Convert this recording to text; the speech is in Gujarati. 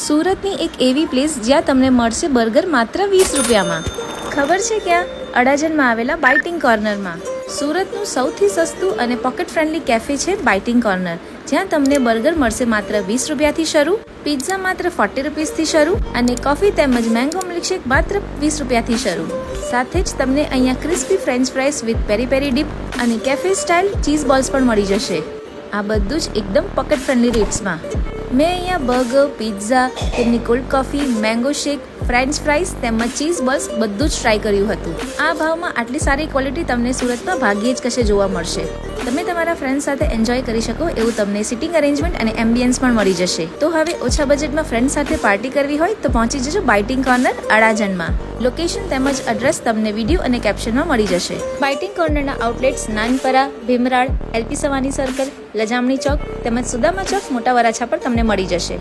સુરતની એક એવી પ્લેસ જ્યાં તમને મળશે બર્ગર માત્ર 20 રૂપિયામાં. ખબર છે ક્યાં? અડાજણમાં આવેલા બાઇટિંગ કોર્નરમાં. સુરતનું સૌથી સસ્તું અને પોકેટ ફ્રેન્ડલી કેફે છે બાઇટિંગ કોર્નર, જ્યાં તમને બર્ગર મળશે માત્ર 20 રૂપિયાથી શરૂ, પિઝા માત્ર 40 રૂપીસથી શરૂ અને કોફી તેમજ મેંગો મિલ્કશેક માત્ર 20 રૂપિયાથી શરૂ. સાથે જ તમને અહીંયા ક્રિસ્પી ફ્રેન્ચ ફ્રાઈસ વિથ પેરી પેરી ડીપ અને કેફે સ્ટાઇલ ચીઝ બોલ્સ પણ મળી જશે. આ બધું જ એકદમ પોકેટ ફ્રેન્ડલી રેટ્સમાં. મેં અહીંયા બર્ગર, પિઝા, તેમની કોલ્ડ કોફી, મેંગો શેક, ફ્રેન્ચ ફ્રાઈસ તેમજ ચીઝ બોલ્સ બધું જ ટ્રાય કર્યું હતું. આ ભાવમાં આટલી સારી ક્વોલિટી તમને સુરતમાં ભાગ્યે જ કશે જોવા મળશે. તમે તમારા ફ્રેન્ડ્સ સાથે એન્જોય કરી શકો એવું તમને સિટિંગ અરેન્જમેન્ટ અને એમ્બિયન્સ પણ મળી જશે. તો હવે ઓછા બજેટમાં ફ્રેન્ડ સાથે પાર્ટી કરવી હોય તો પહોંચી જજો બાઇટિંગ કોર્નર અડાજણમાં. લોકેશન તેમજ એડ્રેસ તમને વિડીયો અને કેપ્શનમાં મળી જશે. બાઇટિંગ કોર્નરના outlets Nanpura, Bhimrad, LP Savani circle, Lajamani ચોક તેમજ સુદામા ચોક, મોટા વરાછા પર તમને મળી જશે.